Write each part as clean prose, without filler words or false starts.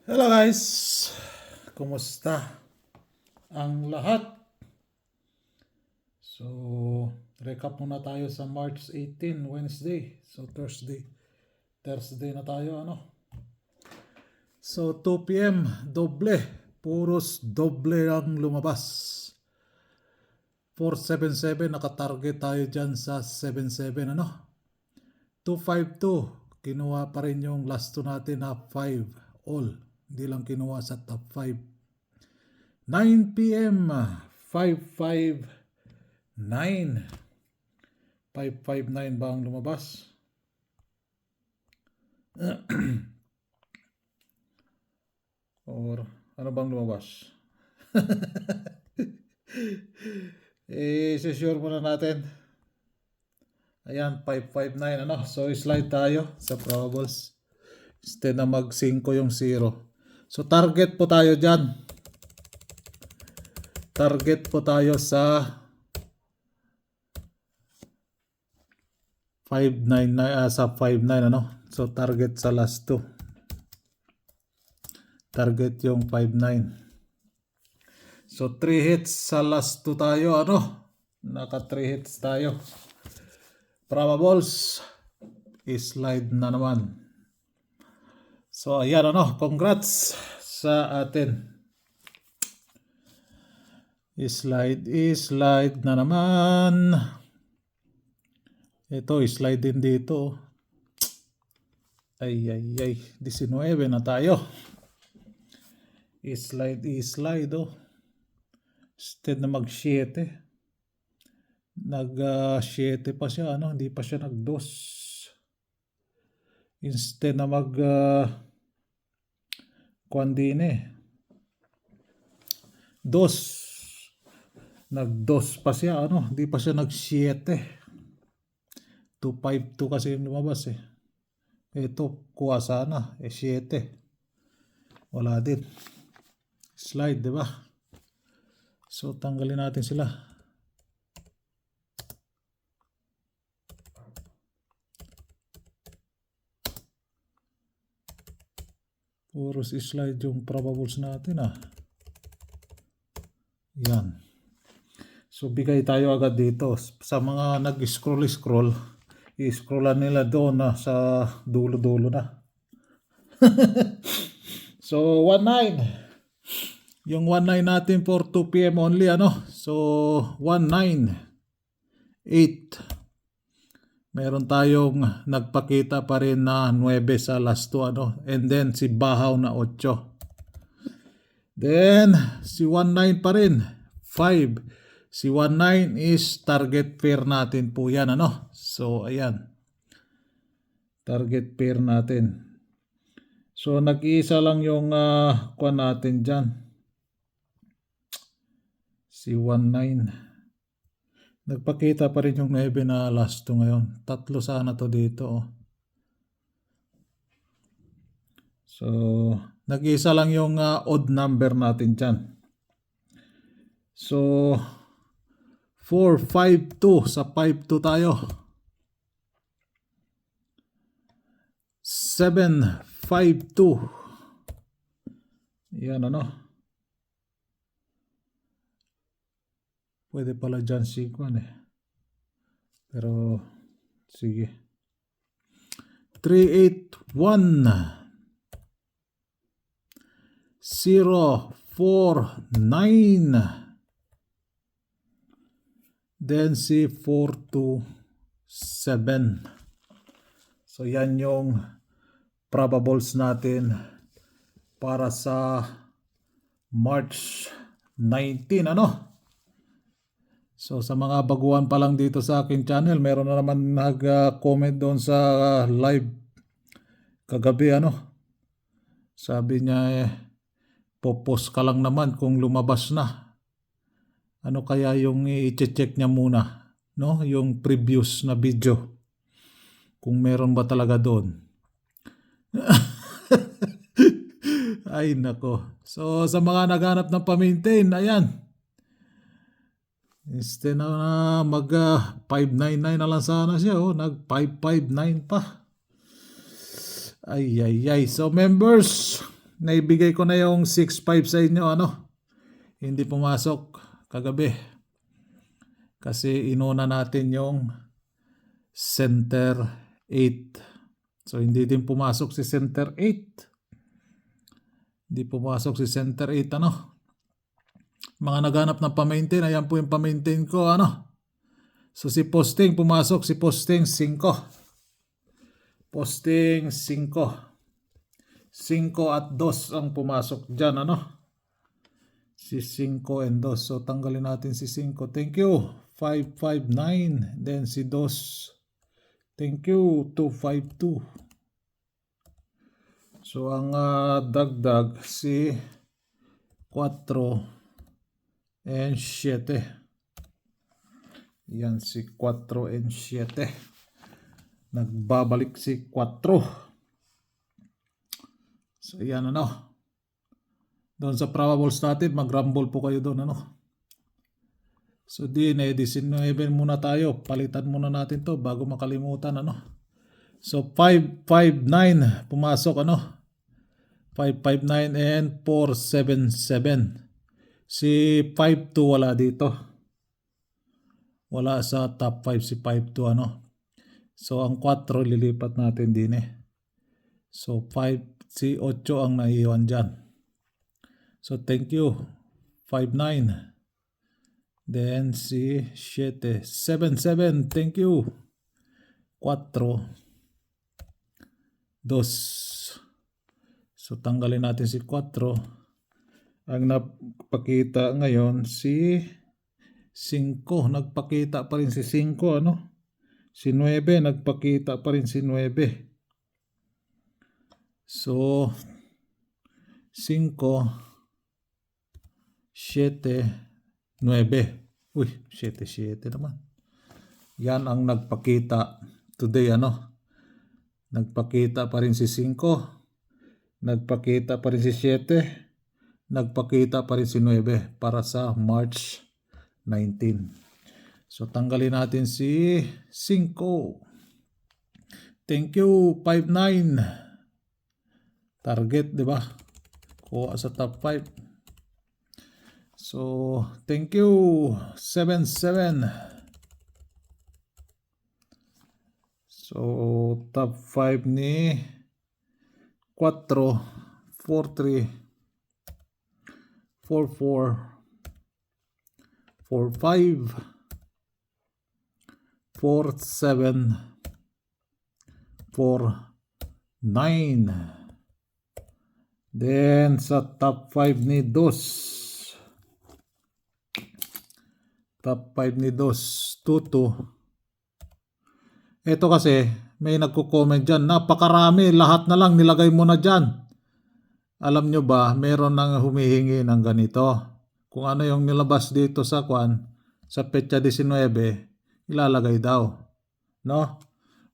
Hello guys! Kumusta ang lahat? So, recap muna tayo sa March 18, Wednesday. So, Thursday na tayo, ano? So, 2 p.m. doble. Puros doble ang lumabas. 477, nakatarget tayo dyan sa 77, ano? 252, kinuha pa rin yung last 2 natin na 5 all. Hindi lang kinuha sa top 5. 9 p.m. 559. 559 ba ang lumabas? Or ano bang lumabas? Sure muna natin. Ayan, 559 ano. So slide tayo sa probables. Instead na mag 5 yung 0. So target po tayo dyan. Target po tayo sa 599 sa 59 ano. So target sa last 2. Target yung 59. So 3 hits sa last 2 tayo ano. Naka 3 hits tayo. Probables slide na naman. So ayan ano, congrats sa atin. Slide na naman. Ito, slide din dito. Ay, 19 na tayo. Slide oh. Instead na mag 7. Nag 7 pa siya, ano? Hindi pa siya nag 2. Instead na mag kuandine. 2. Nag 2 pa siya, ano? Hindi pa siya nag 7. 252 kasi yung lumabas eh. Ito, kuha sana. 7. Wala din. Slide, di ba? So, tanggalin natin sila. Puro slide yung probables natin ah. Yan. So, bigay tayo agad dito. Sa mga nag-scroll, i-scrollan nila doon na sa dulo-dulo na. So, 19. Yung 19 natin for 2 p.m. only, ano? So, 198. Meron tayong nagpakita pa rin na 9 sa last 2, ano? And then, si Bahaw na 8. Then, si 19 pa rin. 5. Si 19 is target pair natin po yan, ano? So, ayan. Target pair natin. So, nag-iisa lang yung kuha natin dyan. Si 19. Nagpakita pa rin yung 9 na last 2 ngayon. 3 sana to dito. Oh. So, nag-iisa lang yung odd number natin dyan. So, 452 sa 52 tayo. 752. Yan ano. Pwede pala dyan si Kwan eh. Pero, sige. 381. 049. Then si 427. So yan yung probables natin para sa March 19, ano? So sa mga baguhan pa lang dito sa akin channel, meron na naman nag-comment doon sa live kagabi, ano? Sabi niya popost ka lang naman kung lumabas na. Ano kaya yung i-check niya muna, no? Yung previous na video. Kung meron ba talaga doon. Ay nako. So sa mga naghanap ng pa-maintain, ayan. Instead na mag 599 na lang sana siya, oh, nag 559 pa. Ay. So members, naibigay ko na yung 6.5 sa inyo, ano? Hindi pumasok kagabi. Kasi inuna natin yung center 8. So, hindi din pumasok si center 8. Hindi pumasok si center 8, ano? Mga naghanap ng pa-maintain, ayan po yung pa-maintain ko, ano? So, si posting pumasok, si posting 5. Posting 5. 5 at 2 ang pumasok dyan, ano? Si 5 and 2. So, tanggalin natin si 5. Thank you. 559. Then si 2. Thank you. 252. So, ang dagdag si 4 and 7. Yan si 4 and 7. Nagbabalik si 4. So, yan, ano? Doon sa probables natin, mag-rumble po kayo doon, ano? So, 19 muna tayo. Palitan muna natin to bago makalimutan, ano? So, 559 pumasok, ano? 559 and 477. Si 52 wala dito. Wala sa top 5 si 52, ano? So, ang 4 lilipat natin din eh. So, 5, si 8 ang naiiwan dyan. So, thank you. 5-9. Then, si 7. 7-7. Thank you. 4. 2. So, tanggalin natin si 4. Ang napakita ngayon, si 5. Nagpakita pa rin si 5, ano? Si 9. Nagpakita pa rin si 9. So, 5. 7, 9. Uy, 7 naman. Yan ang nagpakita today, ano? Nagpakita pa rin si 5. Nagpakita pa rin si 7. Nagpakita pa rin si 9 para sa March 19. So, tanggalin natin si 5. Thank you, 5-9. Target, di ba? Kuha sa top 5. So, thank you, 7-7. So, top 5 ni 4, 4-3, 4-4, 4-5, 4-7, 4-9. Then, sa top 5 ni 2. Top 5 ni 2, 2-2. Ito kasi, may nagko-comment dyan. Napakarami, lahat na lang nilagay mo na dyan. Alam nyo ba, meron nang humihingi ng ganito. Kung ano yung nilabas dito sa sa petsa 19, ilalagay daw. No?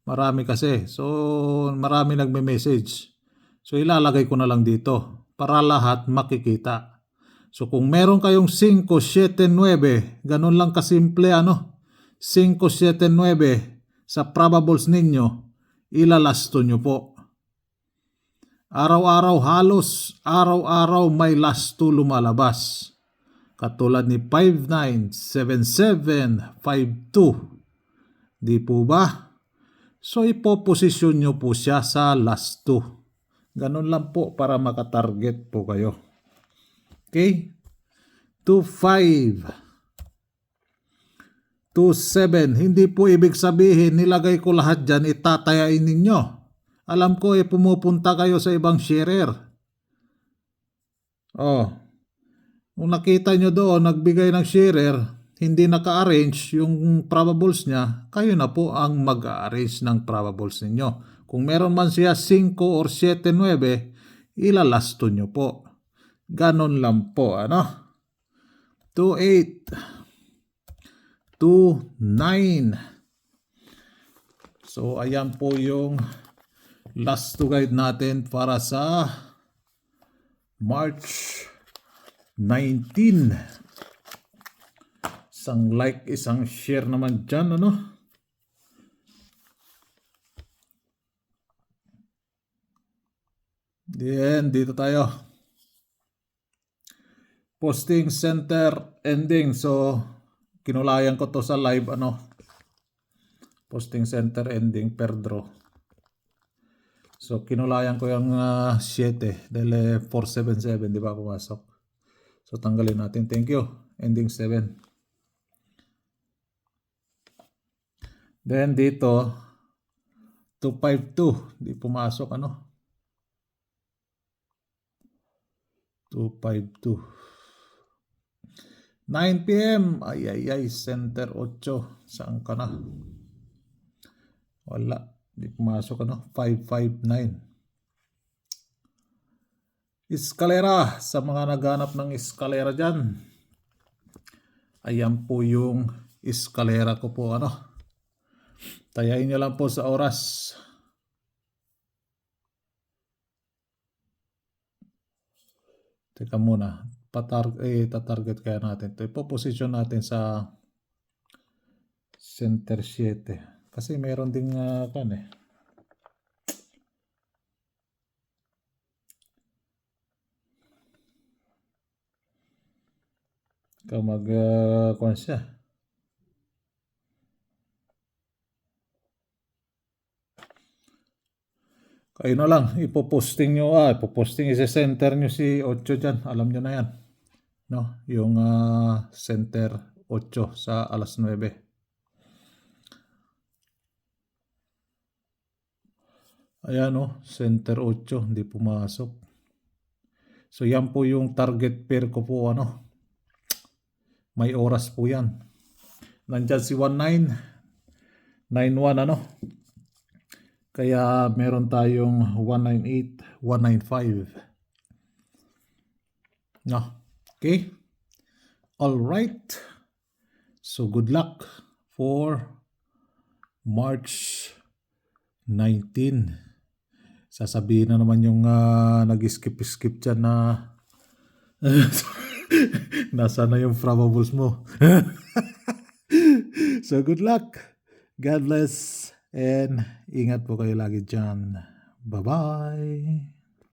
Marami kasi. So, marami nagme-message. So, ilalagay ko na lang dito para lahat makikita. So, kung meron kayong 5, 7, 9, ganun lang kasimple, ano? 5, 7, 9 sa probables ninyo, ilalasto nyo po. Araw-araw, halos araw-araw may lasto lumalabas. Katulad ni 5-9, 7-7, 5-2. Di po ba? So, ipoposisyon nyo po siya sa lasto. Ganun lang po para makatarget po kayo. Okay? 2-5. 2-7. Hindi po ibig sabihin nilagay ko lahat dyan, itatayain ninyo. Alam ko pumupunta kayo sa ibang sharer. Kung nakita nyo doon, nagbigay ng sharer, hindi naka-arrange yung probables niya, kayo na po ang mag-arrange ng probables ninyo. Kung meron man siya 5 or 7, 9, ilalasto nyo po. Ganon lang po, ano? 2-8. 2-9. So, ayan po yung last to guide natin para sa March 19. Isang like, isang share naman dyan, ano? Then, dito tayo. Posting center ending. So, kinulayan ko to sa live posting center ending per draw. So, kinulayan ko yung 7 dahil 477, di ba pumasok? So, tanggalin natin. Thank you. Ending 7. Then, dito, 252. Di pumasok 252. 9 p.m. Ay, center 8. Saan ka na? Wala. Di pumasok 559. Escalera. Sa mga naghanap ng escalera dyan. Ayan po yung escalera ko po Tayain nyo lang po sa oras. Teka muna. Tatarget kaya natin ito. Ipoposition natin sa center 7. Kasi meron ding mag siya. Kayo na lang, ipoposting nyo, isi-center nyo si 8 dyan. Alam nyo na yan. Yung center 8 sa alas 9. Ayan center 8, hindi pumasok. So yan po yung target pair ko po May oras po yan. Nandyan si 19, 91 Kaya meron tayong 198, 195. Okay? All right. So good luck for March 19. Sasabihin na naman yung nag-skip dyan na nasa na yung probables mo. So good luck. God bless. And ingat po kayo lagi dyan. Bye-bye.